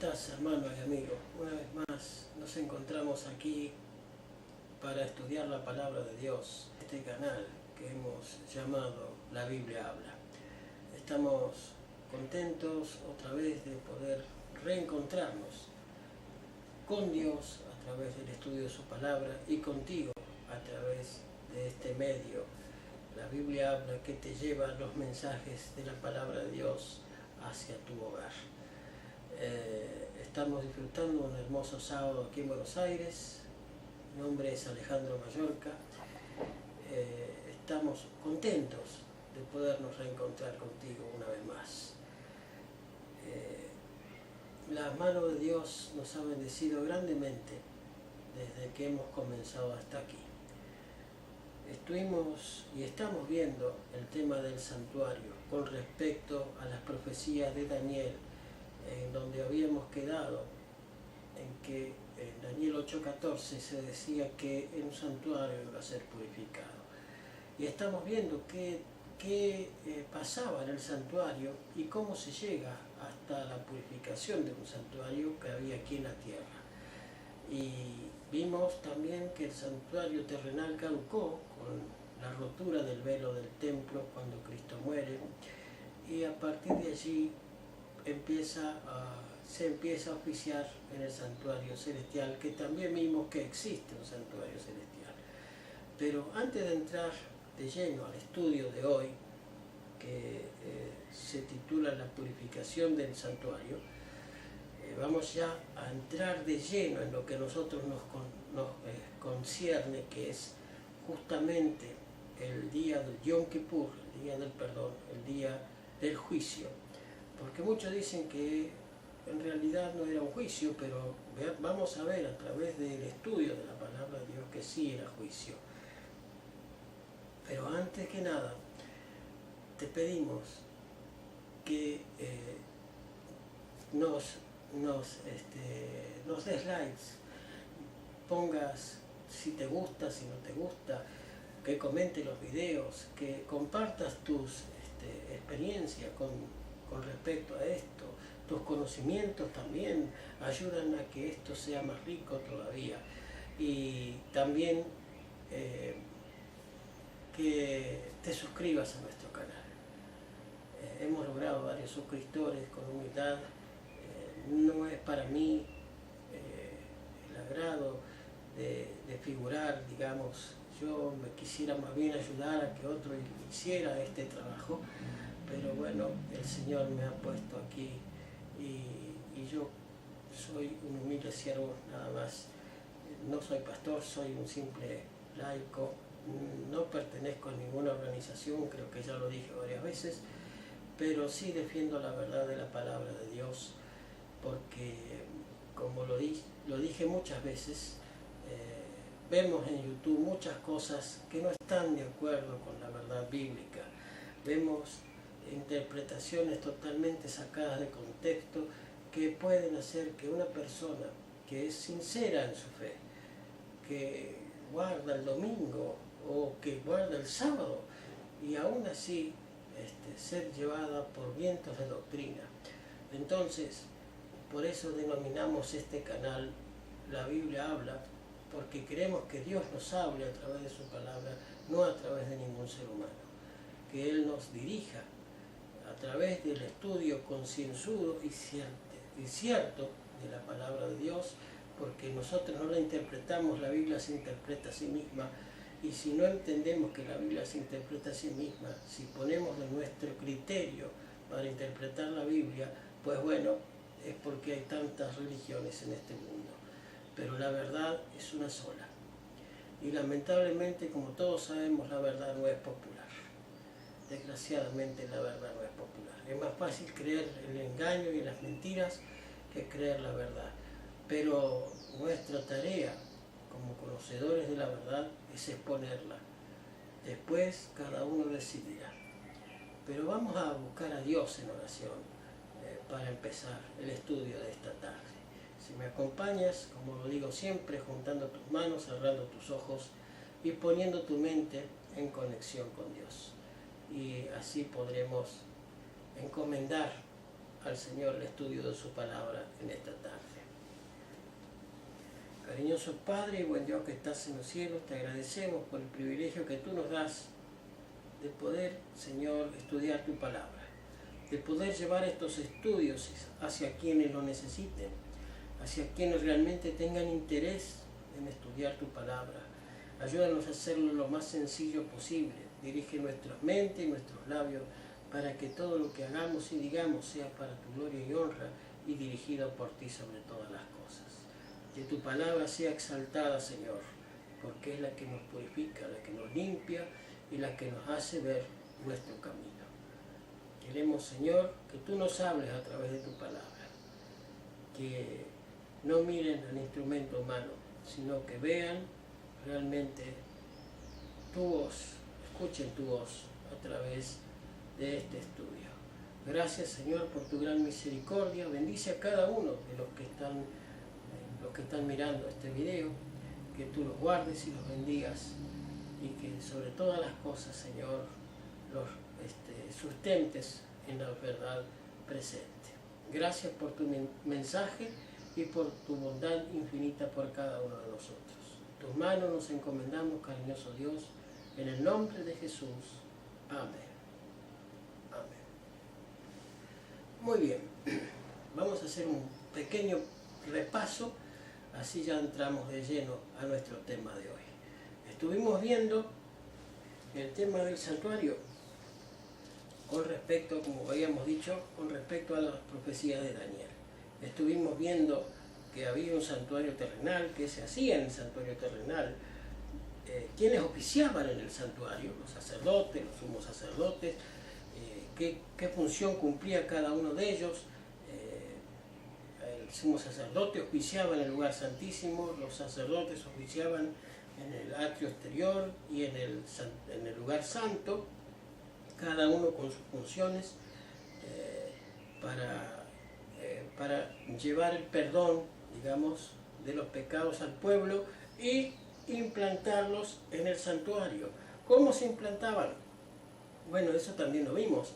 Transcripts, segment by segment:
estás, hermano y amigo? Una vez más nos encontramos aquí para estudiar la palabra de Dios, este canal que hemos llamado La Biblia Habla. Estamos contentos otra vez de poder reencontrarnos con Dios a través del estudio de su palabra y contigo a través de este medio, La Biblia Habla, que te lleva los mensajes de la palabra de Dios hacia tu hogar. Estamos disfrutando un hermoso sábado aquí en Buenos Aires. Mi nombre es Alejandro Mallorca. Estamos contentos de podernos reencontrar contigo una vez más. La mano de Dios nos ha bendecido grandemente desde que hemos comenzado hasta aquí. Estuvimos y estamos viendo el tema del santuario con respecto a las profecías de Daniel, en donde habíamos quedado en que en Daniel 8:14 se decía que en un santuario iba a ser purificado. Y estamos viendo qué pasaba en el santuario y cómo se llega hasta la purificación de un santuario que había aquí en la tierra. Y vimos también que el santuario terrenal caducó con la rotura del velo del templo cuando Cristo muere, y a partir de allí se empieza a oficiar en el santuario celestial, que también vimos que existe un santuario celestial. Pero antes de entrar de lleno al estudio de hoy, que se titula La purificación del santuario, vamos ya a entrar de lleno en lo que a nosotros nos concierne, que es justamente el día del Yom Kippur, el día del perdón, el día del juicio. Porque muchos dicen que en realidad no era un juicio, pero vamos a ver a través del estudio de la palabra de Dios que sí era juicio. Pero antes que nada, te pedimos que nos des likes, pongas si te gusta, si no te gusta, que comentes los videos, que compartas tus experiencias con respecto a esto. Tus conocimientos también ayudan a que esto sea más rico todavía. Y también que te suscribas a nuestro canal. Hemos logrado varios suscriptores con humildad. No es para mí el agrado de figurar, digamos. Yo me quisiera más bien ayudar a que otro hiciera este trabajo, pero bueno, el Señor me ha puesto aquí y yo soy un humilde siervo nada más. No soy pastor, soy un simple laico, no pertenezco a ninguna organización, creo que ya lo dije varias veces, pero sí defiendo la verdad de la palabra de Dios, porque como lo dije muchas veces, vemos en YouTube muchas cosas que no están de acuerdo con la verdad bíblica. Vemos interpretaciones totalmente sacadas de contexto que pueden hacer que una persona que es sincera en su fe, que guarda el domingo o que guarda el sábado, y aún así ser llevada por vientos de doctrina. Entonces, por eso denominamos este canal La Biblia Habla, porque queremos que Dios nos hable a través de su palabra, no a través de ningún ser humano. Que Él nos dirija a través del estudio concienzudo y cierto de la palabra de Dios, porque nosotros no la interpretamos, la Biblia se interpreta a sí misma, y si no entendemos que la Biblia se interpreta a sí misma, si ponemos de nuestro criterio para interpretar la Biblia, pues bueno, es porque hay tantas religiones en este mundo. Pero la verdad es una sola. Y lamentablemente, como todos sabemos, la verdad no es popular. Desgraciadamente la verdad no es popular. Es más fácil creer el engaño y las mentiras que creer la verdad. Pero nuestra tarea como conocedores de la verdad es exponerla. Después cada uno decidirá. Pero vamos a buscar a Dios en oración para empezar el estudio de esta tarde. Si me acompañas, como lo digo siempre, juntando tus manos, cerrando tus ojos y poniendo tu mente en conexión con Dios. Y así podremos encomendar al Señor el estudio de su palabra en esta tarde. Cariñoso Padre y buen Dios que estás en los cielos, te agradecemos por el privilegio que tú nos das de poder, Señor, estudiar tu palabra, de poder llevar estos estudios hacia quienes lo necesiten, hacia quienes realmente tengan interés en estudiar tu palabra. Ayúdanos a hacerlo lo más sencillo posible. Dirige nuestras mentes y nuestros labios para que todo lo que hagamos y digamos sea para tu gloria y honra y dirigido por ti sobre todas las cosas. Que tu palabra sea exaltada, Señor, porque es la que nos purifica, la que nos limpia y la que nos hace ver nuestro camino. Queremos, Señor, que tú nos hables a través de tu palabra, que no miren al instrumento humano, sino que vean realmente tu voz, escuchen tu voz a través de este estudio. Gracias, Señor, por tu gran misericordia. Bendice a cada uno de los que están mirando este video, que tú los guardes y los bendigas y que sobre todas las cosas, Señor, los sustentes en la verdad presente. Gracias por tu mensaje y por tu bondad infinita por cada uno de nosotros. En tus manos nos encomendamos, cariñoso Dios, en el nombre de Jesús. Amén. Amén. Muy bien, vamos a hacer un pequeño repaso, así ya entramos de lleno a nuestro tema de hoy. Estuvimos viendo el tema del santuario con respecto, como habíamos dicho, con respecto a las profecías de Daniel. Estuvimos viendo que había un santuario terrenal, que se hacía en el santuario terrenal, quienes oficiaban en el santuario, los sacerdotes, los sumos sacerdotes, qué función cumplía cada uno de ellos. El sumo sacerdote oficiaba en el lugar santísimo, los sacerdotes oficiaban en el atrio exterior y en el lugar santo, cada uno con sus funciones para llevar el perdón, digamos, de los pecados al pueblo y implantarlos en el santuario. ¿Cómo se implantaban? Bueno, eso también lo vimos.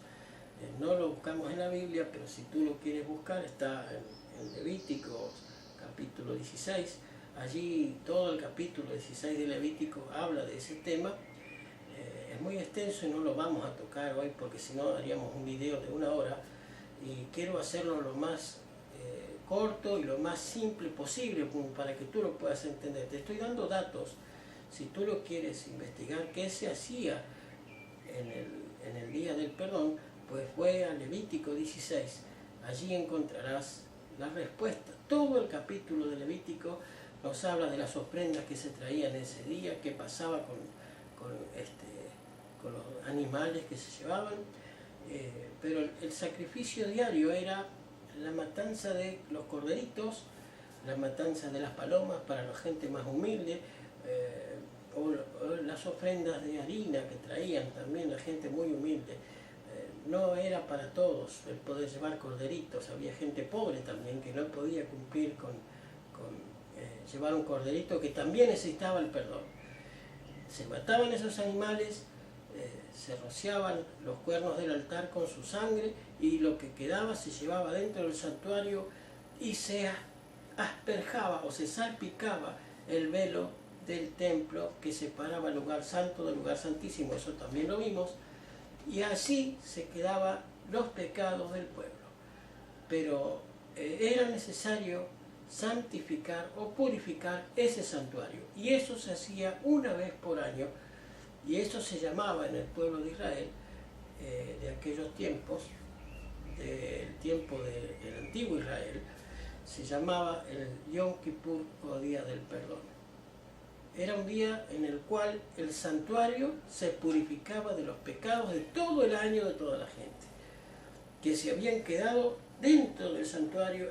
No lo buscamos en la Biblia, pero si tú lo quieres buscar, está en Levítico capítulo 16. Allí todo el capítulo 16 de Levítico habla de ese tema. Es muy extenso y no lo vamos a tocar hoy porque si no haríamos un video de 1 hora y quiero hacerlo lo más corto y lo más simple posible para que tú lo puedas entender. Te estoy dando datos, si tú lo quieres investigar, qué se hacía en el día del perdón, pues fue a Levítico 16, allí encontrarás la respuesta. Todo el capítulo de Levítico nos habla de las ofrendas que se traían ese día, qué pasaba con los animales que se llevaban, pero el sacrificio diario era la matanza de los corderitos, la matanza de las palomas para la gente más humilde, o las ofrendas de harina que traían también la gente muy humilde. No era para todos el poder llevar corderitos, había gente pobre también que no podía cumplir con llevar un corderito, que también necesitaba el perdón. Se mataban esos animales, se rociaban los cuernos del altar con su sangre y lo que quedaba se llevaba dentro del santuario y se asperjaba o se salpicaba el velo del templo que separaba el lugar santo del lugar santísimo. Eso también lo vimos. Y así se quedaban los pecados del pueblo. Pero era necesario santificar o purificar ese santuario. Y eso se hacía una vez por año. Y eso se llamaba en el pueblo de Israel, de aquellos tiempos, del tiempo del antiguo Israel, se llamaba el Yom Kippur o Día del Perdón. Era un día en el cual el santuario se purificaba de los pecados de todo el año de toda la gente, que se habían quedado dentro del santuario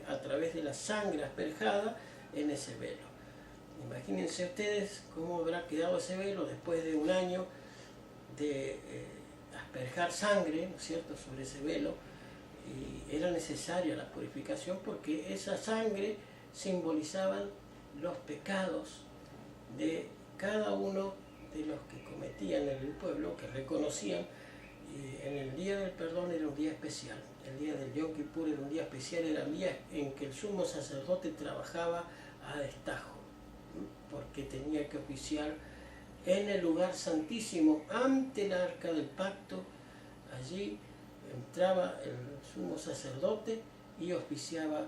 a través de la sangre asperjada en ese velo. Imagínense ustedes cómo habrá quedado ese velo después de un año de asperjar sangre, ¿no es cierto?, sobre ese velo, y era necesaria la purificación porque esa sangre simbolizaba los pecados de cada uno de los que cometían en el pueblo, que reconocían Y en el día del perdón era un día especial. El día del Yom Kippur era un día especial, era el día en que el sumo sacerdote trabajaba a destajo, porque tenía que oficiar en el lugar santísimo ante el arca del pacto. Allí entraba el sumo sacerdote y oficiaba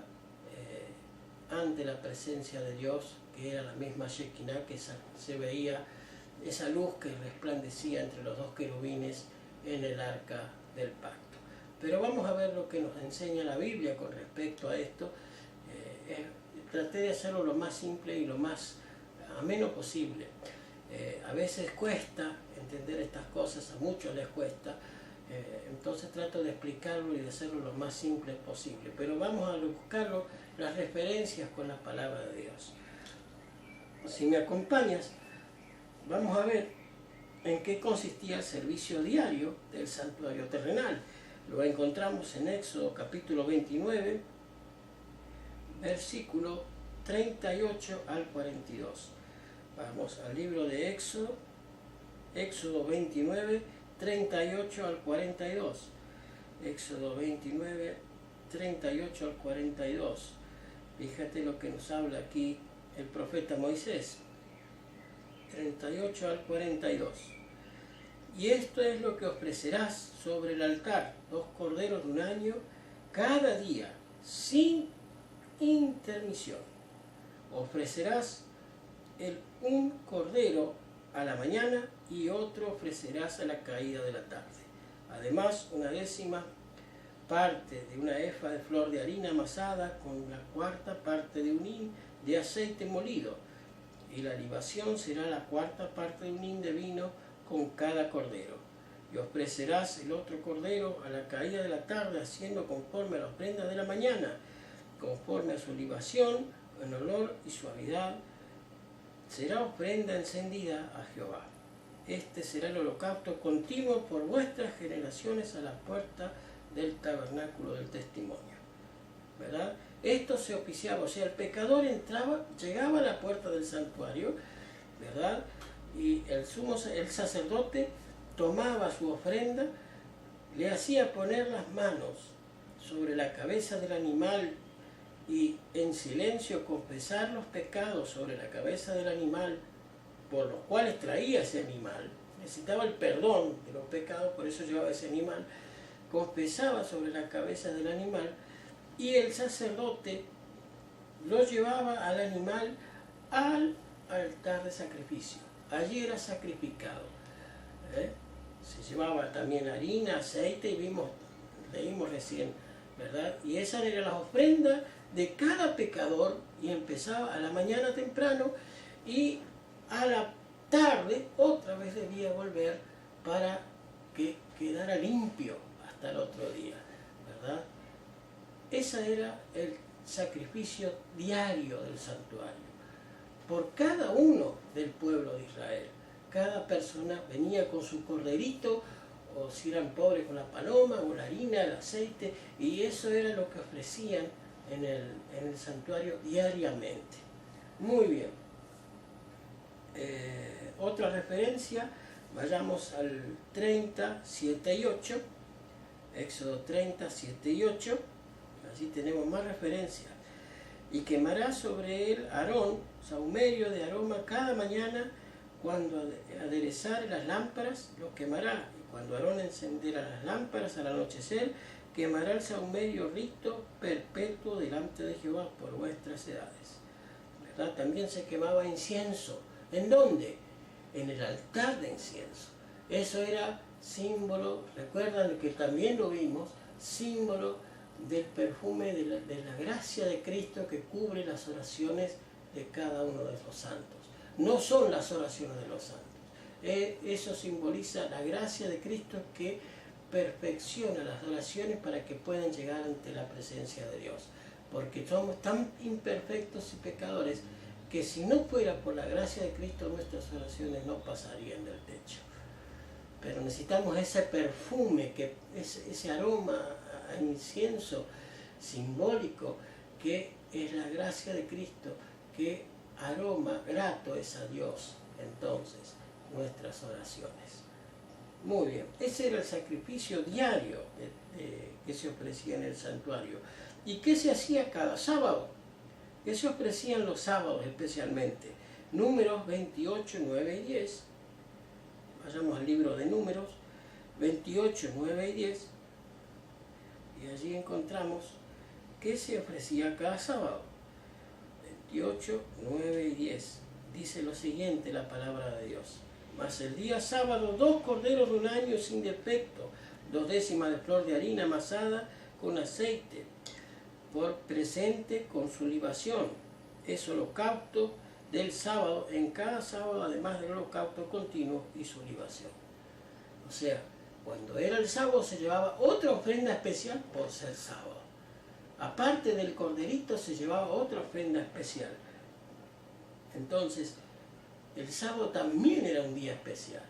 ante la presencia de Dios, que era la misma Shekinah, que se veía esa luz que resplandecía entre los dos querubines en el arca del pacto. Pero vamos a ver lo que nos enseña la Biblia con respecto a esto. Traté de hacerlo lo más simple y lo más ameno posible. A veces cuesta entender estas cosas, a muchos les cuesta, entonces trato de explicarlo y de hacerlo lo más simple posible. Pero vamos a buscarlo, las referencias con la palabra de Dios. Si me acompañas, vamos a ver en qué consistía el servicio diario del santuario terrenal. Lo encontramos en Éxodo capítulo 29, versículo 38 al 42. Vamos al libro de Éxodo, Éxodo 29, 38 al 42. Éxodo 29, 38 al 42. Fíjate lo que nos habla aquí el profeta Moisés. 38 al 42. Y esto es lo que ofrecerás sobre el altar: 2 corderos de un año, cada día, sin intermisión. Ofrecerás un cordero a la mañana y otro ofrecerás a la caída de la tarde. Además, 1/10 parte de una efa de flor de harina amasada con la 1/4 parte de un hin de aceite molido, y la libación será la 1/4 parte de un hin de vino con cada cordero. Y ofrecerás el otro cordero a la caída de la tarde, haciendo conforme a la ofrenda de la mañana, conforme a su libación, en olor y suavidad. Será ofrenda encendida a Jehová. Este será el holocausto continuo por vuestras generaciones a la puerta del tabernáculo del testimonio. ¿Verdad? Esto se oficiaba, o sea, el pecador entraba, llegaba a la puerta del santuario, ¿verdad? Y el sacerdote tomaba su ofrenda, le hacía poner las manos sobre la cabeza del animal y en silencio confesar los pecados sobre la cabeza del animal por los cuales traía ese animal. Necesitaba el perdón de los pecados, por eso llevaba ese animal. Confesaba sobre la cabeza del animal y el sacerdote lo llevaba al animal al altar de sacrificio. Allí era sacrificado. Se llevaba también harina, aceite, y leímos recién, ¿verdad? Y esas eran las ofrendas de cada pecador, y empezaba a la mañana temprano y a la tarde otra vez debía volver para que quedara limpio hasta el otro día, ¿verdad? Ese era el sacrificio diario del santuario por cada uno del pueblo de Israel. Cada persona venía con su corderito, o si eran pobres con la paloma, o la harina, el aceite, y eso era lo que ofrecían en el santuario diariamente. Muy bien. Otra referencia, vayamos al 30, 7 y 8, Éxodo 30, 7 y 8, así tenemos más referencias. Y quemará sobre él Aarón sahumerio de aroma cada mañana, cuando aderezare las lámparas, lo quemará. Y cuando Aarón encenderá las lámparas al anochecer, quemará el sahumerio rito perpetuo delante de Jehová por vuestras edades. ¿Verdad? También se quemaba incienso. ¿En dónde? En el altar de incienso. Eso era símbolo, recuerdan que también lo vimos, símbolo del perfume de la gracia de Cristo que cubre las oraciones de cada uno de los santos. No son las oraciones de los santos. Eso simboliza la gracia de Cristo que perfecciona las oraciones para que puedan llegar ante la presencia de Dios. Porque somos tan imperfectos y pecadores que si no fuera por la gracia de Cristo, nuestras oraciones no pasarían del techo. Pero necesitamos ese perfume, ese aroma a incienso simbólico, que es la gracia de Cristo, que aroma grato es a Dios entonces nuestras oraciones. Muy bien, ese era el sacrificio diario que se ofrecía en el santuario. ¿Y qué se hacía cada sábado? ¿Qué se ofrecían los sábados especialmente? Números 28, 9 y 10. Vayamos al libro de Números 28, 9 y 10. Y allí encontramos que se ofrecía cada sábado. 28, 9 y 10. Dice lo siguiente la palabra de Dios. Mas el día sábado 2 corderos de un año sin defecto, 2 décimas de flor de harina amasada con aceite, por presente con su libación. Es holocausto del sábado, en cada sábado, además del holocausto continuo y su libación. O sea, cuando era el sábado se llevaba otra ofrenda especial por ser sábado. Aparte del corderito se llevaba otra ofrenda especial. Entonces, el sábado también era un día especial,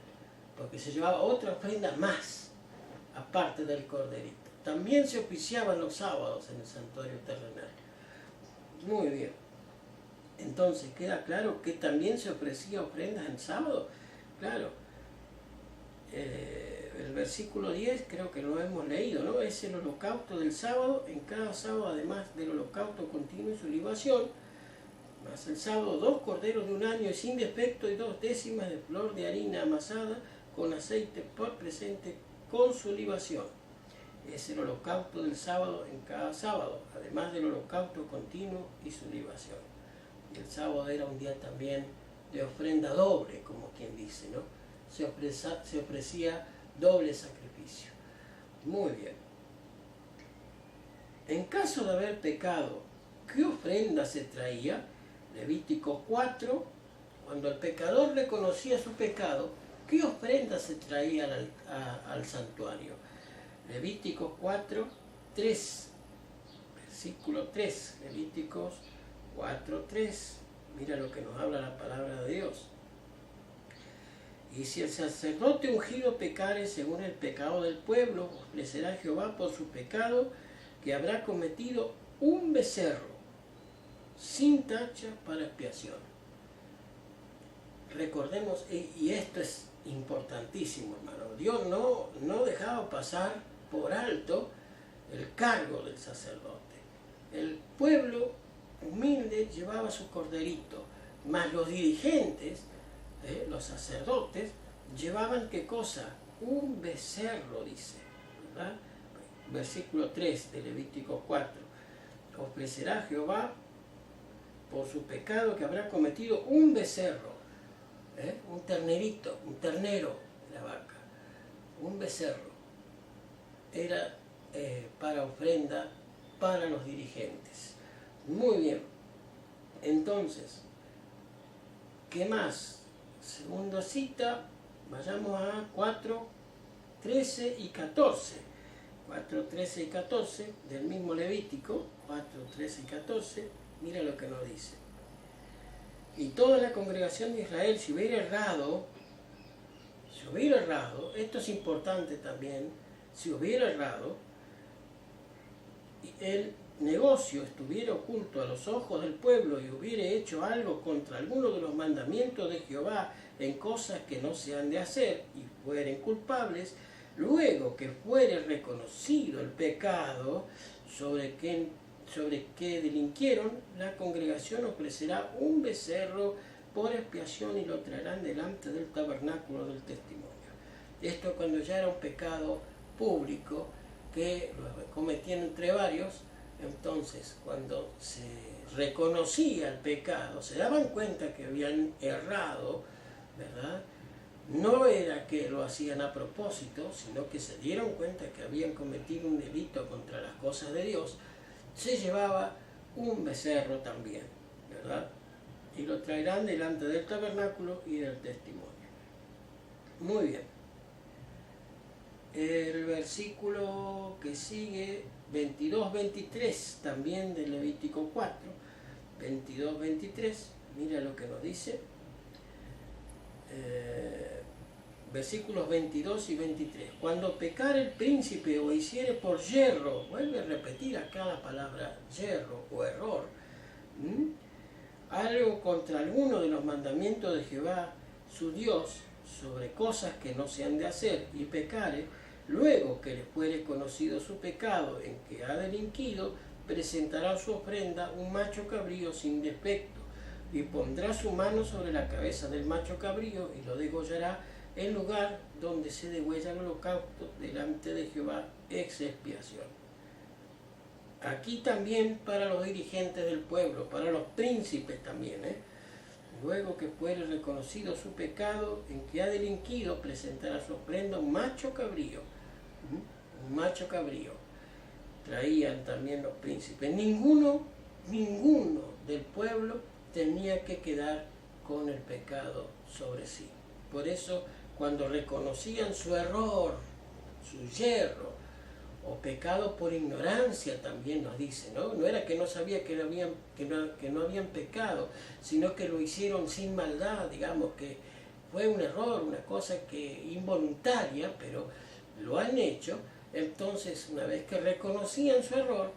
porque se llevaba otra ofrenda más, aparte del corderito. También se oficiaban los sábados en el santuario terrenal. Muy bien. Entonces, ¿queda claro que también se ofrecía ofrendas en sábado? Claro. El versículo 10 creo que lo hemos leído, ¿no? Es el holocausto del sábado, en cada sábado, además del holocausto continuo y su libación, más el sábado 2 corderos de un año sin defecto y 2 décimas de flor de harina amasada con aceite por presente con su libación. Es el holocausto del sábado en cada sábado, además del holocausto continuo y su libación. Y el sábado era un día también de ofrenda doble, como quien dice, ¿no? Se ofrecía doble sacrificio. Muy bien. En caso de haber pecado, ¿qué ofrenda se traía? Levítico 4, cuando el pecador reconocía su pecado, ¿qué ofrenda se traía al santuario? Levíticos 4, 3, versículo 3, Levíticos 4, 3, mira lo que nos habla la palabra de Dios. Y si el sacerdote ungido pecare según el pecado del pueblo, ofrecerá a Jehová por su pecado que habrá cometido un becerro sin tacha para expiación. Recordemos, y esto es importantísimo, hermano, Dios no dejaba pasar por alto el cargo del sacerdote. El pueblo humilde llevaba su corderito, mas los dirigentes, los sacerdotes, llevaban ¿qué cosa? Un becerro, dice, ¿verdad? Versículo 3 de Levítico 4. Ofrecerá a Jehová por su pecado que habrá cometido un becerro, un ternerito, un ternero de la vaca, un becerro. Era para ofrenda para los dirigentes. Muy bien. Entonces, ¿qué más? Segunda cita, vayamos a 4, 13 y 14. 4, 13 y 14 del mismo Levítico, 4, 13 y 14, mira lo que nos dice. Y toda la congregación de Israel, si hubiera errado, esto es importante también, si hubiera errado, y el negocio estuviera oculto a los ojos del pueblo y hubiera hecho algo contra alguno de los mandamientos de Jehová en cosas que no se han de hacer y fueren culpables, luego que fuere reconocido el pecado sobre que delinquieron, la congregación ofrecerá un becerro por expiación y lo traerán delante del tabernáculo del testimonio. Esto cuando ya era un pecado público que lo cometían entre varios. Entonces, cuando se reconocía el pecado, se daban cuenta que habían errado, ¿verdad? No era que lo hacían a propósito, sino que se dieron cuenta que habían cometido un delito contra las cosas de Dios, se llevaba un becerro también, ¿verdad? Y lo traerán delante del tabernáculo y del testimonio. Muy bien. El versículo que sigue, 22-23, también de Levítico 4, 22-23, mira lo que nos dice. Versículos 22 y 23. Cuando pecare el príncipe o hiciere por yerro, vuelve a repetir acá la palabra yerro o error, algo contra alguno de los mandamientos de Jehová, su Dios, sobre cosas que no se han de hacer y pecare, luego que le fuere conocido su pecado en que ha delinquido, presentará su ofrenda un macho cabrío sin defecto, y pondrá su mano sobre la cabeza del macho cabrío y lo degollará en lugar donde se degüella el holocausto delante de Jehová ex expiación. Aquí también para los dirigentes del pueblo, para los príncipes también, luego que fuere reconocido su pecado en que ha delinquido, presentará su ofrenda un macho cabrío. Un macho cabrío. Traían también los príncipes. Ninguno del pueblo tenía que quedar con el pecado sobre sí. Por eso, cuando reconocían su error, su yerro, o pecado por ignorancia, también nos dice, ¿no? No era que no sabía que no habían pecado, sino que lo hicieron sin maldad, digamos que fue un error, una cosa que involuntaria, pero lo han hecho. Entonces, una vez que reconocían su error,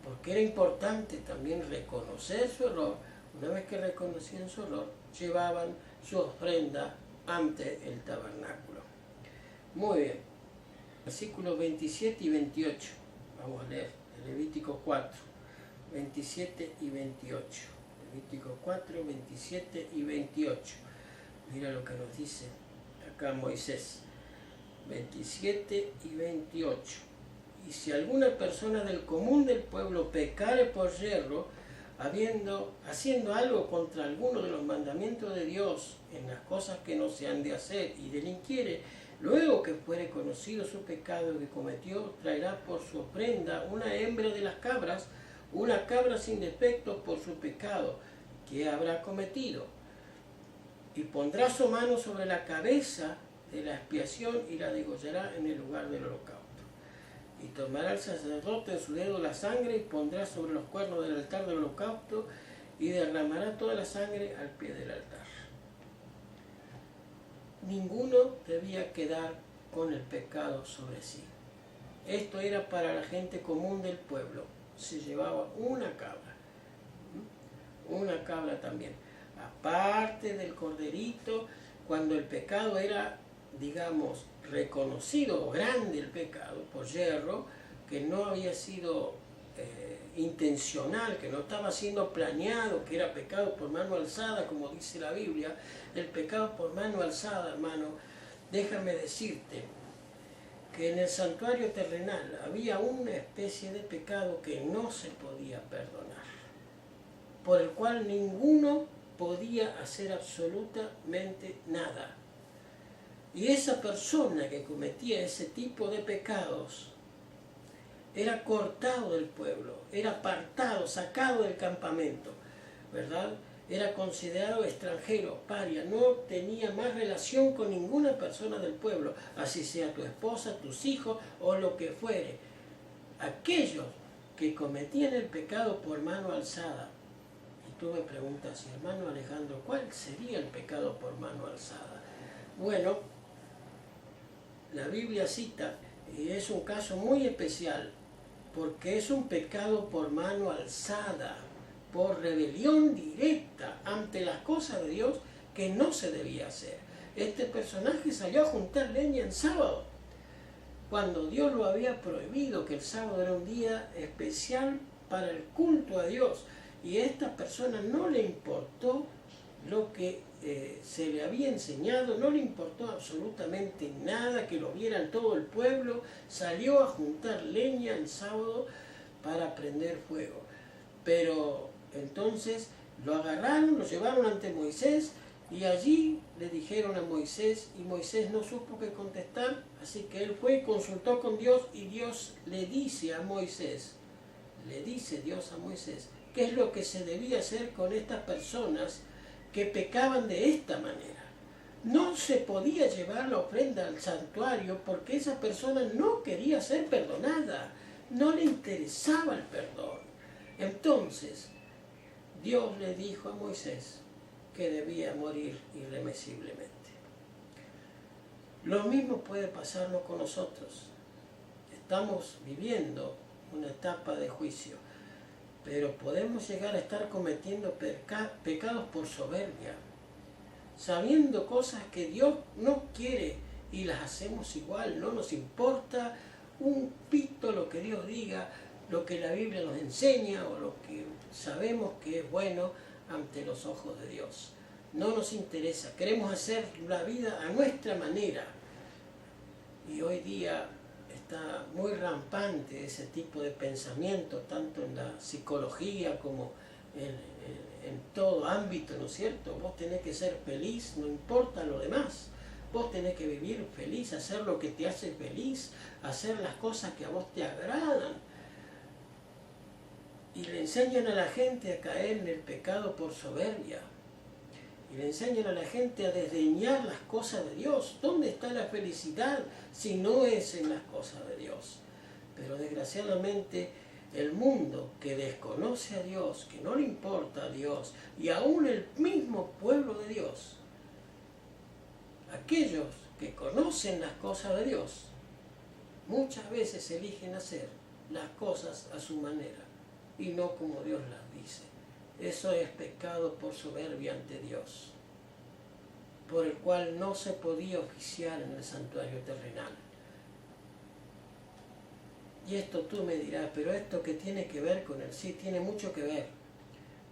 porque era importante también reconocer su error, una vez que reconocían su error, llevaban su ofrenda ante el tabernáculo. Muy bien. Versículos 27 y 28. Vamos a leer Levítico 4, 27 y 28. Levítico 4, 27 y 28. Mira lo que nos dice acá Moisés. 27 y 28. Y si alguna persona del común del pueblo pecare por yerro, haciendo algo contra alguno de los mandamientos de Dios en las cosas que no se han de hacer y delinquiere, luego que fuere conocido su pecado que cometió, traerá por su ofrenda una hembra de las cabras, una cabra sin defecto por su pecado que habrá cometido, y pondrá su mano sobre la cabeza de la expiación y la degollará en el lugar del holocausto. Y tomará el sacerdote en su dedo la sangre y pondrá sobre los cuernos del altar del holocausto y derramará toda la sangre al pie del altar. Ninguno debía quedar con el pecado sobre sí. Esto era para la gente común del pueblo. Se llevaba una cabra también. Aparte del corderito, cuando el pecado era, digamos, reconocido, grande el pecado, por yerro, que no había sido intencional, que no estaba siendo planeado, que era pecado por mano alzada, como dice la Biblia. El pecado por mano alzada, hermano, déjame decirte que en el santuario terrenal había una especie de pecado que no se podía perdonar, por el cual ninguno podía hacer absolutamente nada. Y esa persona que cometía ese tipo de pecados era cortado del pueblo, era apartado, sacado del campamento, ¿verdad? Era considerado extranjero, paria, no tenía más relación con ninguna persona del pueblo, así sea tu esposa, tus hijos o lo que fuere. Aquellos que cometían el pecado por mano alzada, y tú me preguntas, hermano Alejandro, ¿cuál sería el pecado por mano alzada? Bueno, la Biblia cita, y es un caso muy especial, porque es un pecado por mano alzada, por rebelión directa ante las cosas de Dios que no se debía hacer. Este personaje salió a juntar leña en sábado, cuando Dios lo había prohibido, que el sábado era un día especial para el culto a Dios, y a esta persona no le importó lo que se le había enseñado, no le importó absolutamente nada, que lo vieran todo el pueblo, salió a juntar leña el sábado para prender fuego. Pero entonces lo agarraron, lo llevaron ante Moisés, y allí le dijeron a Moisés, y Moisés no supo qué contestar, así que él fue y consultó con Dios, y Dios le dice a Moisés, qué es lo que se debía hacer con estas personas que pecaban de esta manera. No se podía llevar la ofrenda al santuario porque esa persona no quería ser perdonada, no le interesaba el perdón. Entonces, Dios le dijo a Moisés que debía morir irremisiblemente. Lo mismo puede pasarnos con nosotros. Estamos viviendo una etapa de juicio, pero podemos llegar a estar cometiendo pecados por soberbia. sabiendo cosas que Dios no quiere y las hacemos igual, no nos importa un pito lo que Dios diga, lo que la Biblia nos enseña o lo que sabemos que es bueno ante los ojos de Dios. No nos interesa, queremos hacer la vida a nuestra manera. Y hoy día está muy rampante ese tipo de pensamiento, tanto en la psicología como en todo ámbito, ¿no es cierto? Vos tenés que ser feliz, no importa lo demás. Vos tenés que vivir feliz, hacer lo que te hace feliz, hacer las cosas que a vos te agradan. Y le enseñan a la gente a caer en el pecado por soberbia. Y le enseñan a la gente a desdeñar las cosas de Dios. ¿Dónde está la felicidad si no es en las cosas de Dios? Pero desgraciadamente el mundo que desconoce a Dios, que no le importa a Dios, y aún el mismo pueblo de Dios, aquellos que conocen las cosas de Dios, muchas veces eligen hacer las cosas a su manera y no como Dios las dice. Eso es pecado por soberbia ante Dios, por el cual no se podía oficiar en el santuario terrenal. Y esto tú me dirás, pero esto que tiene que ver con el sí, tiene mucho que ver,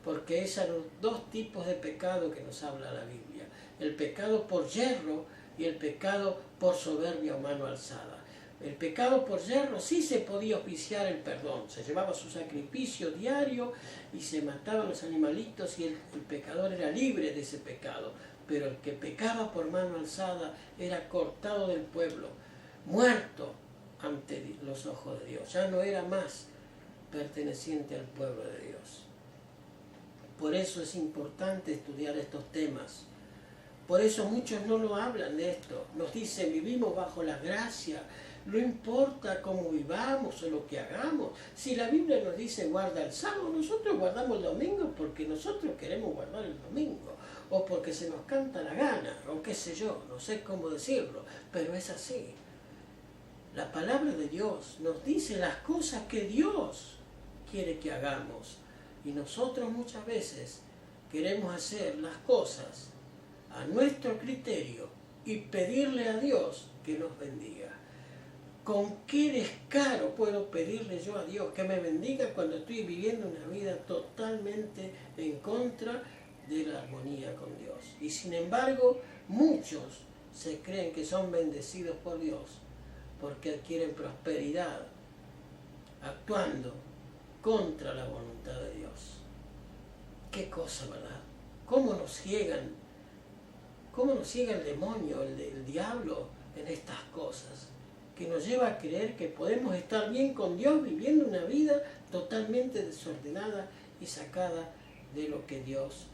porque esos son los dos tipos de pecado que nos habla la Biblia: el pecado por yerro y el pecado por soberbia o mano alzada. El pecado por yerro sí se podía oficiar el perdón, se llevaba su sacrificio diario y se mataban los animalitos y el pecador era libre de ese pecado. Pero el que pecaba por mano alzada era cortado del pueblo, muerto ante los ojos de Dios, ya no era más perteneciente al pueblo de Dios. Por eso es importante estudiar estos temas. Por eso muchos no lo hablan de esto. Nos dicen, vivimos bajo la gracia, no importa cómo vivamos o lo que hagamos. Si la Biblia nos dice guarda el sábado, nosotros guardamos el domingo porque nosotros queremos guardar el domingo, o porque se nos canta la gana, o qué sé yo, no sé cómo decirlo, pero es así. La palabra de Dios nos dice las cosas que Dios quiere que hagamos, y nosotros muchas veces queremos hacer las cosas a nuestro criterio y pedirle a Dios que nos bendiga. ¿Con qué descaro puedo pedirle yo a Dios que me bendiga cuando estoy viviendo una vida totalmente en contra de la armonía con Dios? Y sin embargo, muchos se creen que son bendecidos por Dios porque adquieren prosperidad actuando contra la voluntad de Dios. Qué cosa, ¿verdad? ¿Cómo nos ciega el demonio, el diablo en estas cosas? Que nos lleva a creer que podemos estar bien con Dios viviendo una vida totalmente desordenada y sacada de lo que Dios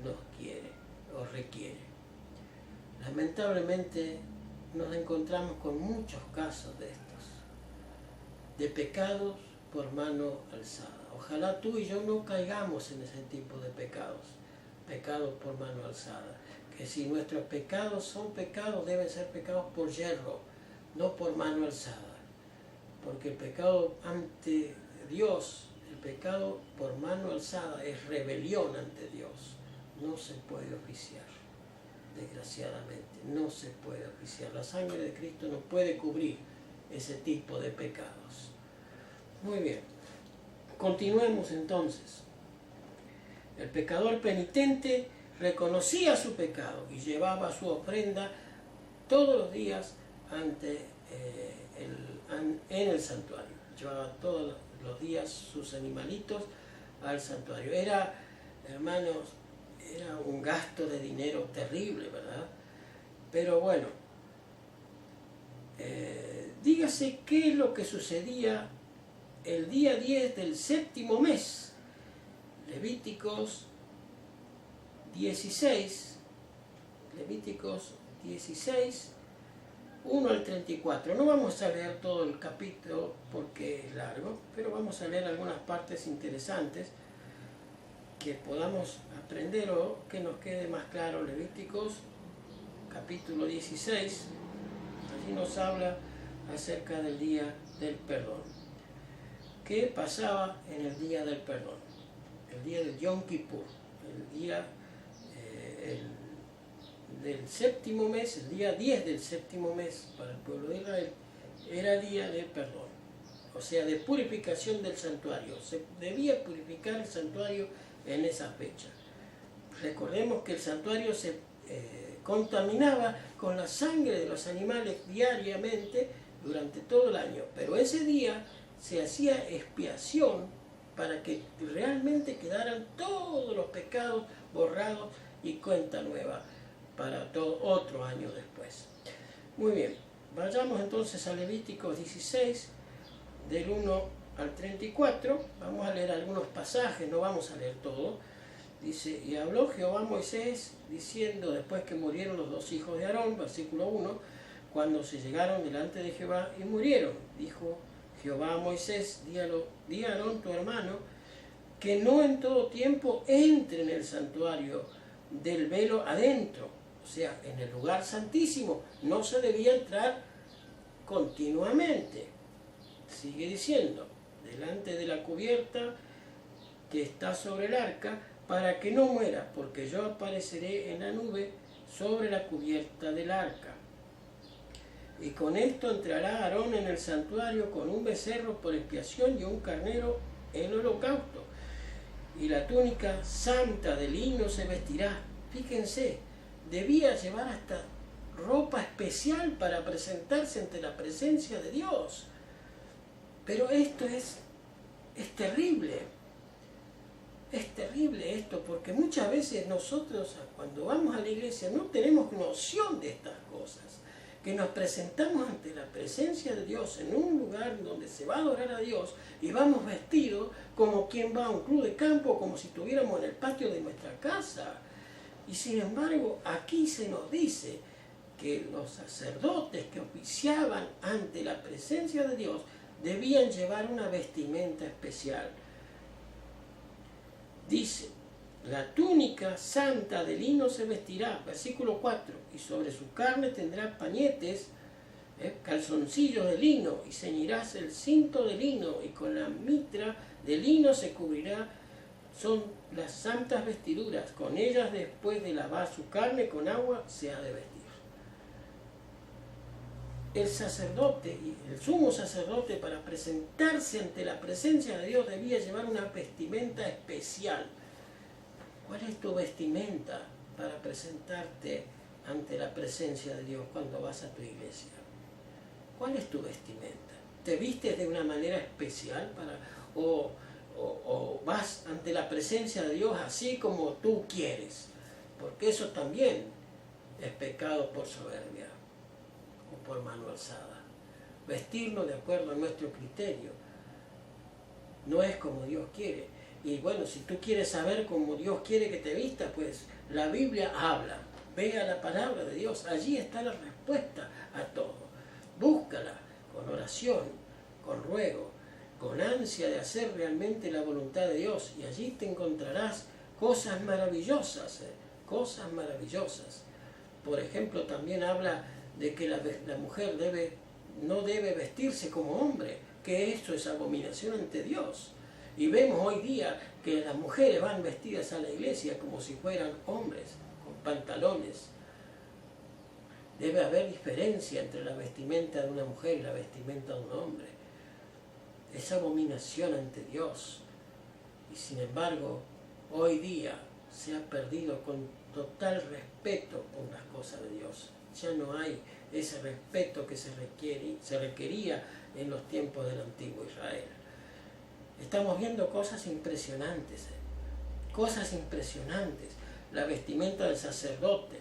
nos quiere o requiere. Lamentablemente nos encontramos con muchos casos de estos, de pecados por mano alzada. Ojalá tú y yo no caigamos en ese tipo de pecados por mano alzada. Que si nuestros pecados son pecados, deben ser pecados por yerro, no por mano alzada. Porque el pecado ante Dios, el pecado por mano alzada es rebelión ante Dios. No se puede oficiar, desgraciadamente, no se puede oficiar. La sangre de Cristo no puede cubrir ese tipo de pecados. Muy bien, continuemos entonces. El pecador penitente reconocía su pecado y llevaba su ofrenda todos los días en el santuario. Llevaba todos los días sus animalitos al santuario. Hermanos, era un gasto de dinero terrible, ¿verdad? Pero bueno, dígase qué es lo que sucedía el día 10 del séptimo mes. Levíticos 16, 1 al 34. No vamos a leer todo el capítulo porque es largo, pero vamos a leer algunas partes interesantes que podamos aprender o que nos quede más claro. Levíticos capítulo 16, allí nos habla acerca del día del perdón. ¿Qué pasaba en el día del perdón? El día del Yom Kippur, el día del séptimo mes, el día 10 del séptimo mes para el pueblo de Israel, era día de perdón, o sea, de purificación del santuario. Se debía purificar el santuario en esa fecha. Recordemos que el santuario se contaminaba con la sangre de los animales diariamente durante todo el año, pero ese día se hacía expiación para que realmente quedaran todos los pecados borrados y cuenta nueva para todo otro año después. Muy bien, vayamos entonces a Levíticos 16, del 1 al 34, vamos a leer algunos pasajes, no vamos a leer todo. Dice, y habló Jehová a Moisés, diciendo, después que murieron los dos hijos de Aarón, versículo 1, cuando se llegaron delante de Jehová y murieron, dijo Jehová a Moisés, di a Aarón tu hermano, que no en todo tiempo entre en el santuario del velo adentro, o sea, en el lugar santísimo, no se debía entrar continuamente. Sigue diciendo, delante de la cubierta que está sobre el arca, para que no muera, porque yo apareceré en la nube sobre la cubierta del arca. Y con esto entrará Aarón en el santuario con un becerro por expiación y un carnero en holocausto. Y la túnica santa de lino se vestirá. Fíjense, debía llevar hasta ropa especial para presentarse ante la presencia de Dios. Pero esto es terrible. Es terrible esto, porque muchas veces nosotros cuando vamos a la iglesia no tenemos noción de estas cosas, que nos presentamos ante la presencia de Dios en un lugar donde se va a adorar a Dios y vamos vestidos como quien va a un club de campo, como si estuviéramos en el patio de nuestra casa. Y sin embargo, aquí se nos dice que los sacerdotes que oficiaban ante la presencia de Dios debían llevar una vestimenta especial. Dice, la túnica santa de lino se vestirá, versículo 4, y sobre su carne tendrá pañetes, calzoncillos de lino, y ceñirás el cinto de lino, y con la mitra de lino se cubrirá, son las santas vestiduras, con ellas después de lavar su carne con agua se ha de vestir. El sacerdote, el sumo sacerdote, para presentarse ante la presencia de Dios debía llevar una vestimenta especial. ¿Cuál es tu vestimenta para presentarte ante la presencia de Dios cuando vas a tu iglesia? ¿Cuál es tu vestimenta? ¿Te vistes de una manera especial o vas ante la presencia de Dios así como tú quieres? Porque eso también es pecado por soberbia o por mano alzada. Vestirnos de acuerdo a nuestro criterio no es como Dios quiere. Y bueno, si tú quieres saber cómo Dios quiere que te vistas, pues la Biblia habla. Ve a la palabra de Dios, allí está la respuesta a todo. Búscala con oración, con ruego, con ansia de hacer realmente la voluntad de Dios, y allí te encontrarás cosas maravillosas, cosas maravillosas. Por ejemplo, también habla de que la mujer no debe vestirse como hombre, que esto es abominación ante Dios. Y vemos hoy día que las mujeres van vestidas a la iglesia como si fueran hombres, con pantalones. Debe haber diferencia entre la vestimenta de una mujer y la vestimenta de un hombre. Es abominación ante Dios. Y sin embargo, hoy día se ha perdido con total respeto por las cosas de Dios. Ya no hay ese respeto que se requería en los tiempos del antiguo Israel. Estamos viendo cosas impresionantes, cosas impresionantes. La vestimenta del sacerdote.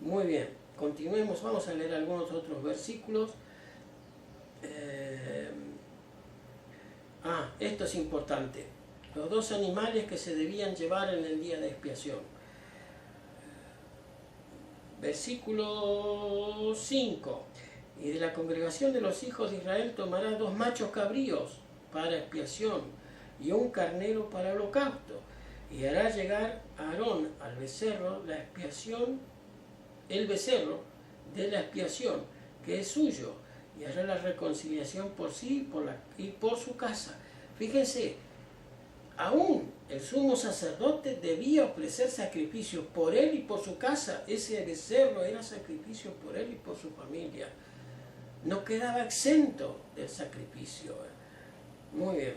Muy bien, continuemos, vamos a leer algunos otros versículos. Esto es importante. Los dos animales que se debían llevar en el día de expiación. Versículo 5. Y de la congregación de los hijos de Israel tomará 2 machos cabríos para expiación y un carnero para holocausto. Y hará llegar a Aarón al becerro la expiación, el becerro de la expiación, que es suyo, y hará la reconciliación por sí y por su casa. Fíjense, aún el sumo sacerdote debía ofrecer sacrificios por él y por su casa. Ese becerro era sacrificio por él y por su familia. No quedaba exento del sacrificio. Muy bien.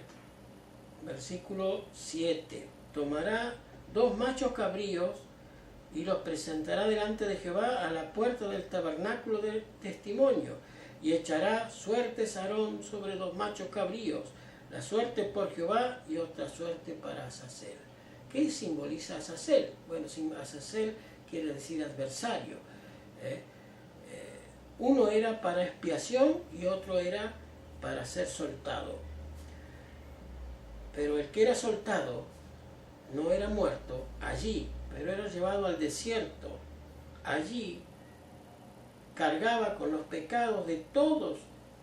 Versículo 7. Tomará 2 machos cabríos y los presentará delante de Jehová a la puerta del tabernáculo del testimonio, y echará suertes Aarón sobre 2 machos cabríos, la suerte por Jehová y otra suerte para Azazel. ¿Qué simboliza Azazel? Bueno, Azazel quiere decir adversario. Uno era para expiación y otro era para ser soltado. Pero el que era soltado no era muerto allí, pero era llevado al desierto. Allí cargaba con los pecados de todos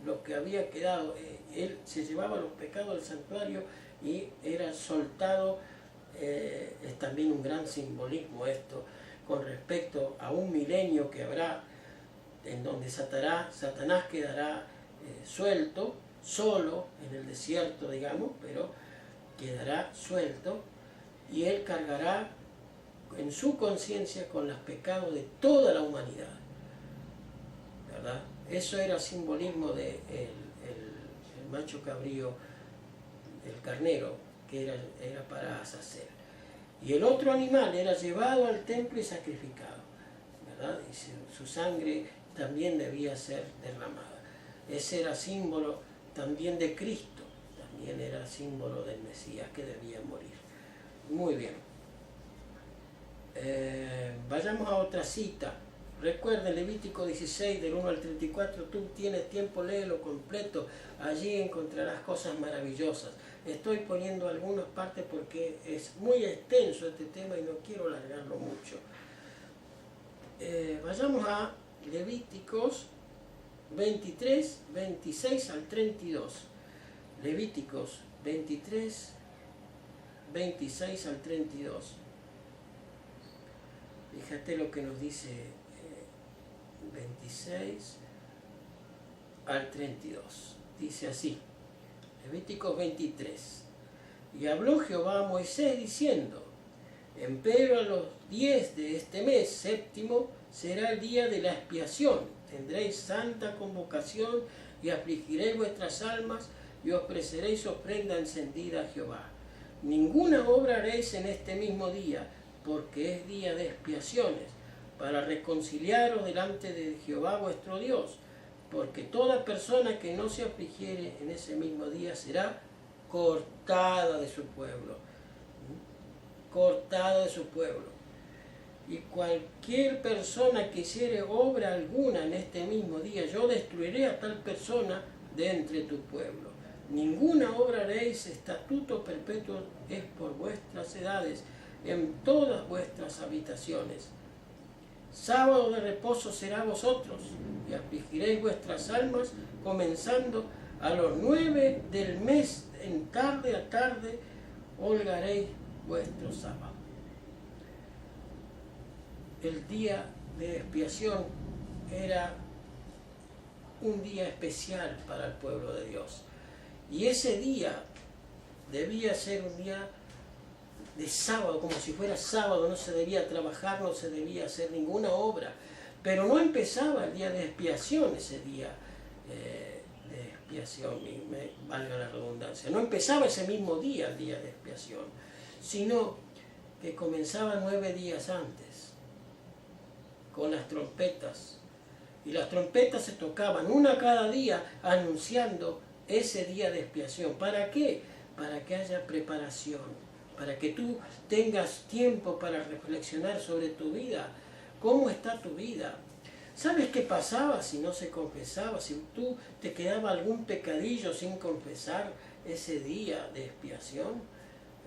los que había quedado. Él se llevaba los pecados del santuario y era soltado. Es también un gran simbolismo esto con respecto a un milenio que habrá, en donde Satanás quedará suelto, solo en el desierto, digamos, pero quedará suelto, y él cargará en su conciencia con los pecados de toda la humanidad, ¿verdad? Eso era simbolismo del el macho cabrío, el carnero, que era para Azazel. Y el otro animal era llevado al templo y sacrificado, ¿verdad? Y su sangre también debía ser derramada. Ese era símbolo también de Cristo, también era símbolo del Mesías que debía morir. Muy bien. Vayamos a otra cita. Recuerden Levítico 16, del 1 al 34, tú tienes tiempo, léelo completo, allí encontrarás cosas maravillosas. Estoy poniendo algunas partes porque es muy extenso este tema y no quiero alargarlo mucho. Vayamos a Levíticos 23, 26 al 32. Levíticos 23, 26 al 32. Fíjate lo que nos dice 26 al 32. Dice así, Levíticos 23. Y habló Jehová a Moisés diciendo, empero a los 10 de este mes séptimo será el día de la expiación. Tendréis santa convocación y afligiréis vuestras almas y ofreceréis ofrenda encendida a Jehová. Ninguna obra haréis en este mismo día, porque es día de expiaciones, para reconciliaros delante de Jehová vuestro Dios, porque toda persona que no se afligiere en ese mismo día será cortada de su pueblo. Cortada de su pueblo. Y cualquier persona que hiciere obra alguna en este mismo día, yo destruiré a tal persona de entre tu pueblo. Ninguna obra haréis, estatuto perpetuo es por vuestras edades, en todas vuestras habitaciones. Sábado de reposo será vosotros, y afligiréis vuestras almas, comenzando a los 9 del mes, en tarde a tarde, holgaréis vuestro sábado. El día de expiación era un día especial para el pueblo de Dios. Y ese día debía ser un día de sábado, como si fuera sábado, no se debía trabajar, no se debía hacer ninguna obra. Pero no empezaba el día de expiación, ese día de expiación, valga la redundancia. No empezaba ese mismo día, el día de expiación, sino que comenzaba 9 días antes, con las trompetas. Y las trompetas se tocaban una cada día anunciando ese día de expiación. ¿Para qué? Para que haya preparación, para que tú tengas tiempo para reflexionar sobre tu vida. ¿Cómo está tu vida? ¿Sabes qué pasaba si no se confesaba? Si tú te quedaba algún pecadillo sin confesar ese día de expiación,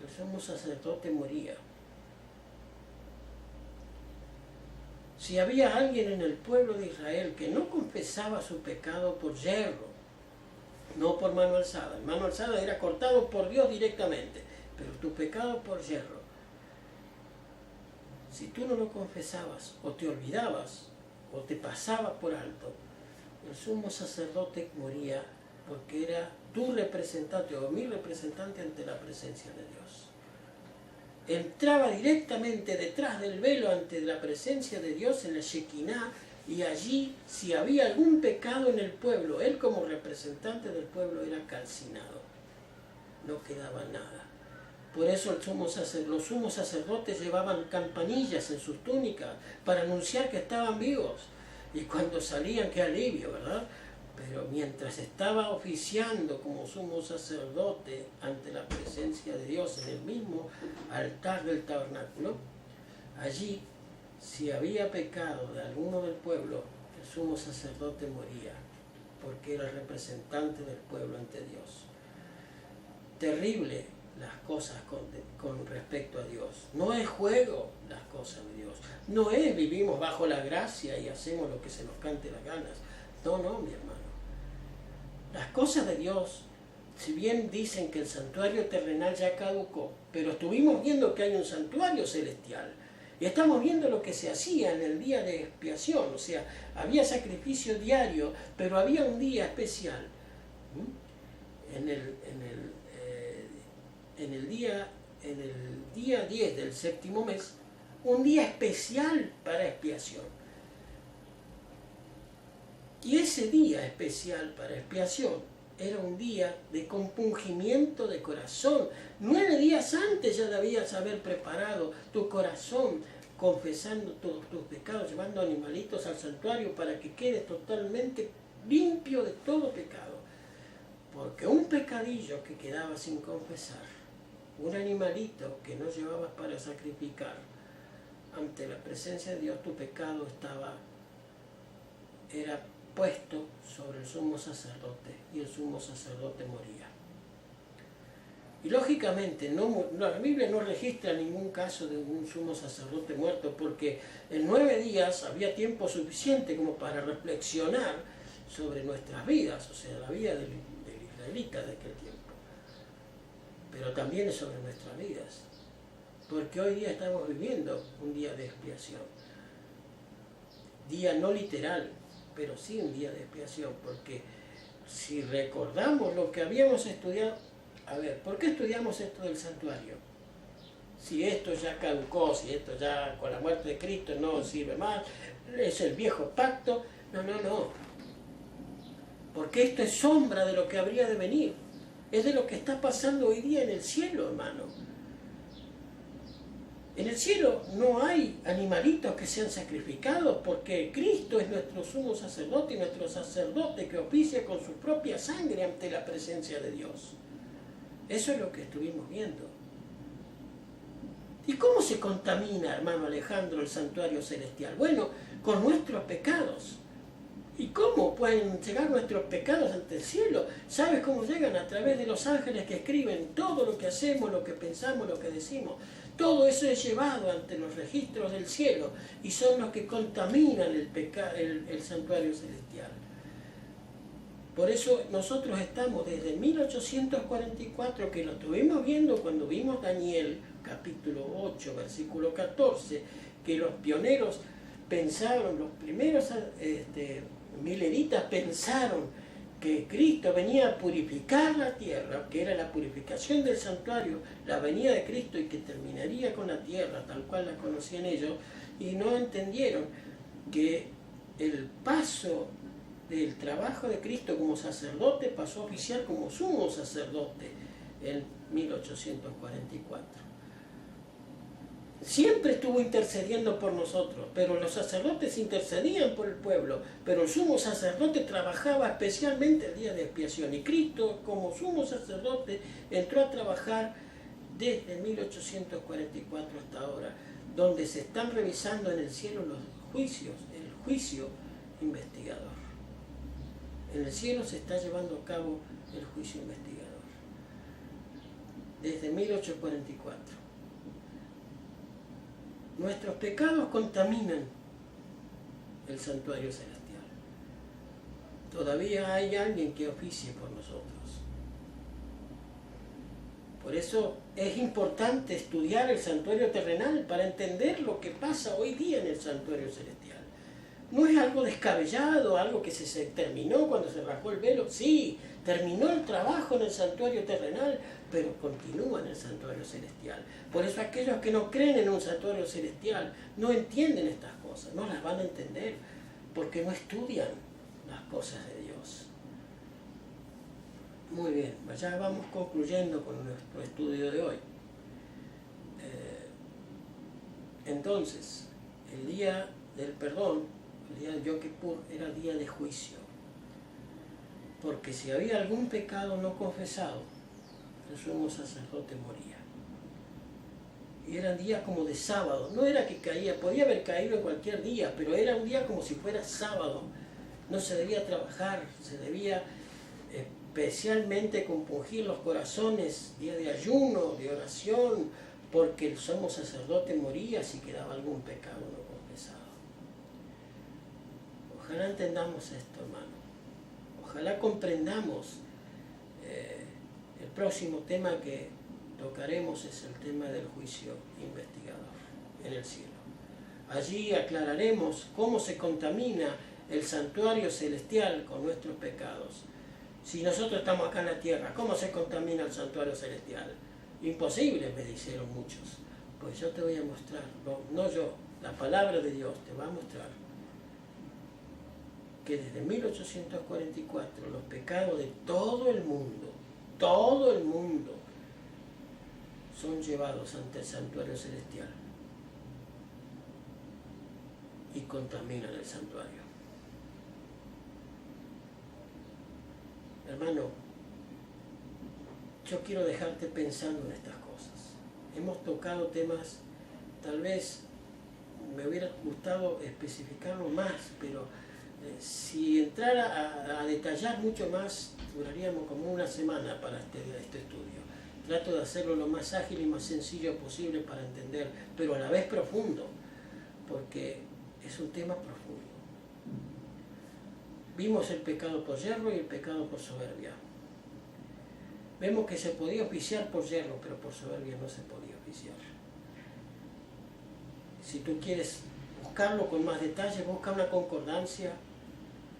el sumo sacerdote moría. Si había alguien en el pueblo de Israel que no confesaba su pecado por yerro, no por mano alzada. El mano alzada era cortado por Dios directamente, pero tu pecado por yerro. Si tú no lo confesabas, o te olvidabas, o te pasabas por alto, el sumo sacerdote moría porque era tu representante o mi representante ante la presencia de Dios. entraba directamente detrás del velo ante la presencia de Dios en la Shekinah, y allí, si había algún pecado en el pueblo, él como representante del pueblo era calcinado. No quedaba nada. Por eso los sumos sacerdotes llevaban campanillas en sus túnicas para anunciar que estaban vivos. Y cuando salían, qué alivio, ¿verdad? Pero mientras estaba oficiando como sumo sacerdote ante la presencia de Dios en el mismo altar del tabernáculo, allí, si había pecado de alguno del pueblo, el sumo sacerdote moría, porque era el representante del pueblo ante Dios. Terrible las cosas con respecto a Dios. No es juego las cosas de Dios. No es vivimos bajo la gracia y hacemos lo que se nos cante las ganas. No, mi hermano. Las cosas de Dios, si bien dicen que el santuario terrenal ya caducó, pero estuvimos viendo que hay un santuario celestial. Y estamos viendo lo que se hacía en el día de expiación. O sea, había sacrificio diario, pero había un día especial. En el día 10 del séptimo mes, un día especial para expiación. Y ese día especial para expiación era un día de compungimiento de corazón. 9 días antes ya debías haber preparado tu corazón, confesando todos tus pecados, llevando animalitos al santuario para que quedes totalmente limpio de todo pecado. Porque un pecadillo que quedaba sin confesar, un animalito que no llevabas para sacrificar, ante la presencia de Dios tu pecado era puesto sobre el sumo sacerdote y el sumo sacerdote moría. Y lógicamente la Biblia no registra ningún caso de un sumo sacerdote muerto, porque en 9 días había tiempo suficiente como para reflexionar sobre nuestras vidas, o sea, la vida del israelita de aquel tiempo. Pero también es sobre nuestras vidas, porque hoy día estamos viviendo un día de expiación. Día no literal, pero sí un día de expiación, porque si recordamos lo que habíamos estudiado, a ver, ¿por qué estudiamos esto del santuario? Si esto ya caducó, si esto ya con la muerte de Cristo no sirve más, es el viejo pacto, no. Porque esto es sombra de lo que habría de venir, es de lo que está pasando hoy día en el cielo, hermano. En el cielo no hay animalitos que sean sacrificados, porque Cristo es nuestro sumo sacerdote y nuestro sacerdote que oficia con su propia sangre ante la presencia de Dios. Eso es lo que estuvimos viendo. ¿Y cómo se contamina, hermano Alejandro, el santuario celestial? Bueno, con nuestros pecados. ¿Y cómo pueden llegar nuestros pecados ante el cielo? ¿Sabes cómo llegan? A través de los ángeles que escriben todo lo que hacemos, lo que pensamos, lo que decimos. Todo eso es llevado ante los registros del cielo y son los que contaminan el santuario celestial. Por eso nosotros estamos desde 1844, que lo estuvimos viendo cuando vimos Daniel, capítulo 8, versículo 14, que los pioneros pensaron, los primeros mileritas pensaron que Cristo venía a purificar la tierra, que era la purificación del santuario, la venida de Cristo, y que terminaría con la tierra tal cual la conocían ellos, y no entendieron que el paso del trabajo de Cristo como sacerdote pasó a oficiar como sumo sacerdote en 1844. Siempre estuvo intercediendo por nosotros, pero los sacerdotes intercedían por el pueblo, pero el sumo sacerdote trabajaba especialmente el día de expiación, y Cristo como sumo sacerdote entró a trabajar desde 1844 hasta ahora, donde se están revisando en el cielo los juicios, el juicio investigador. En el cielo se está llevando a cabo el juicio investigador, desde 1844. Nuestros pecados contaminan el santuario celestial. Todavía hay alguien que oficie por nosotros. Por eso es importante estudiar el santuario terrenal para entender lo que pasa hoy día en el santuario celestial. No es algo descabellado, algo que se terminó cuando se rasgó el velo. Sí, Terminó el trabajo en el santuario terrenal, pero continúa en el santuario celestial. Por eso aquellos que no creen en un santuario celestial no entienden estas cosas, no las van a entender, porque no estudian las cosas de Dios. Muy bien, ya vamos concluyendo con nuestro estudio de hoy. Entonces, el día del perdón, el día de Yom Kippur, era día de juicio. Porque si había algún pecado no confesado, el sumo sacerdote moría. Y era un día como de sábado. No era que caía, podía haber caído en cualquier día, pero era un día como si fuera sábado. No se debía trabajar, se debía especialmente compungir los corazones, día de ayuno, de oración, porque el sumo sacerdote moría si quedaba algún pecado no confesado. Ojalá entendamos esto, hermano. Ojalá comprendamos. El próximo tema que tocaremos es el tema del juicio investigador en el cielo. Allí aclararemos cómo se contamina el santuario celestial con nuestros pecados. Si nosotros estamos acá en la tierra, ¿cómo se contamina el santuario celestial? Imposible, me dijeron muchos. Pues yo te voy a mostrar, no yo, la palabra de Dios te va a mostrar que desde 1844 los pecados de todo el mundo, son llevados ante el santuario celestial y contaminan el santuario. Hermano, yo quiero dejarte pensando en estas cosas. Hemos tocado temas, tal vez me hubiera gustado especificarlo más, pero si entrara a detallar mucho más, duraríamos como una semana para este estudio. Trato de hacerlo lo más ágil y más sencillo posible para entender, pero a la vez profundo, porque es un tema profundo. Vimos el pecado por yerro y el pecado por soberbia. Vemos que se podía oficiar por yerro, pero por soberbia no se podía oficiar. Si tú quieres buscarlo con más detalle, busca una concordancia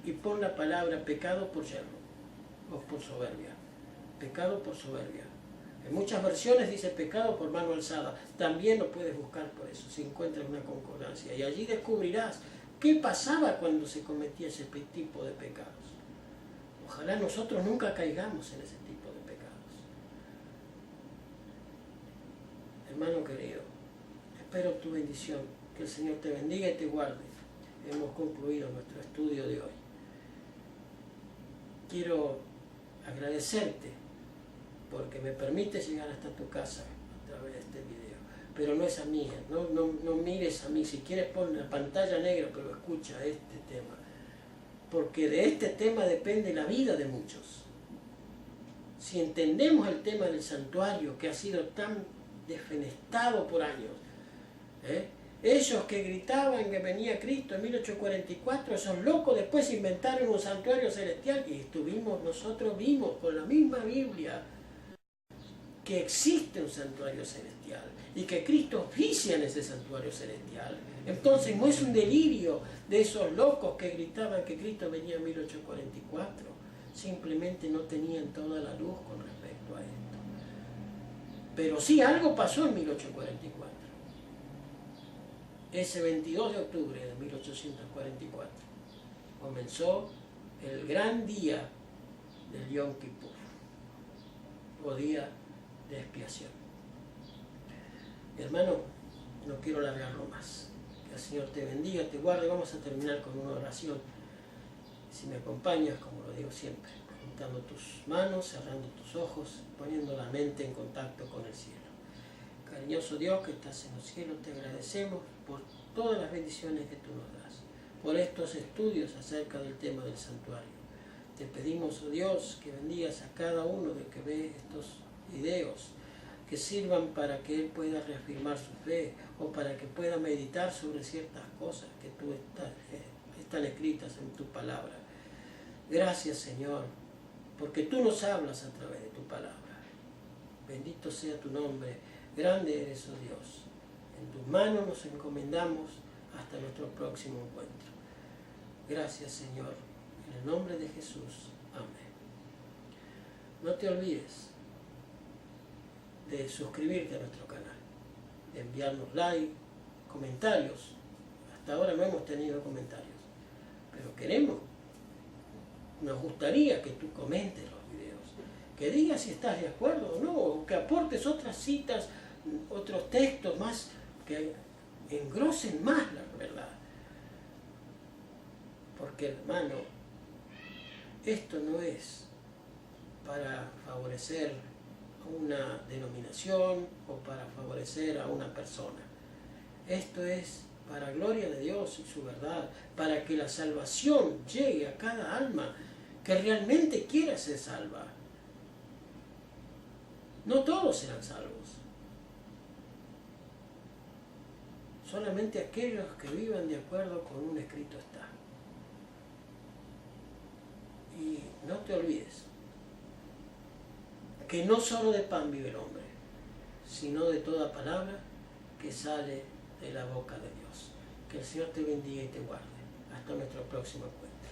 y pon la palabra pecado por yerro o por soberbia. Pecado por soberbia. En muchas versiones dice pecado por mano alzada. También lo puedes buscar por eso, si encuentras una concordancia. Y allí descubrirás qué pasaba cuando se cometía ese tipo de pecados. Ojalá nosotros nunca caigamos en ese tipo de pecados. Hermano querido, espero tu bendición. Que el Señor te bendiga y te guarde. Hemos concluido nuestro estudio de hoy. Quiero agradecerte porque me permite llegar hasta tu casa a través de este video. Pero no es a mí, no mires a mí. Si quieres pon la pantalla negra, pero escucha este tema. Porque de este tema depende la vida de muchos. Si entendemos el tema del santuario que ha sido tan desfenestado por años, ellos que gritaban que venía Cristo en 1844, esos locos después inventaron un santuario celestial y nosotros vimos con la misma Biblia que existe un santuario celestial y que Cristo oficia en ese santuario celestial. Entonces no es un delirio de esos locos que gritaban que Cristo venía en 1844, simplemente no tenían toda la luz con respecto a esto. Pero sí, algo pasó en 1844. Ese 22 de octubre de 1844 comenzó el gran día del Yom Kippur, o día de expiación. Hermano, no quiero alargarlo más. Que el Señor te bendiga, te guarde. Vamos a terminar con una oración. Si me acompañas, como lo digo siempre, juntando tus manos, cerrando tus ojos, poniendo la mente en contacto con el cielo. Cariñoso Dios que estás en los cielos, te agradecemos por todas las bendiciones que tú nos das, por estos estudios acerca del tema del santuario. Te pedimos, oh Dios, que bendigas a cada uno de que ve estos videos, que sirvan para que él pueda reafirmar su fe o para que pueda meditar sobre ciertas cosas que están escritas en tu palabra. Gracias, Señor, porque tú nos hablas a través de tu palabra. Bendito sea tu nombre. Grande eres, oh Dios. En tus manos nos encomendamos hasta nuestro próximo encuentro. Gracias, Señor. En el nombre de Jesús. Amén. no te olvides de suscribirte a nuestro canal, de enviarnos like, comentarios. Hasta ahora no hemos tenido comentarios, pero nos gustaría que tú comentes los videos, que digas si estás de acuerdo o no, o que aportes otras citas, otros textos más que engrosen más la verdad. Porque, hermano, esto no es para favorecer a una denominación o para favorecer a una persona. Esto es para gloria de Dios y su verdad, para que la salvación llegue a cada alma que realmente quiera ser salva. No todos serán salvos. Solamente aquellos que vivan de acuerdo con un escrito está. Y no te olvides que no solo de pan vive el hombre, sino de toda palabra que sale de la boca de Dios. Que el Señor te bendiga y te guarde. Hasta nuestro próximo encuentro.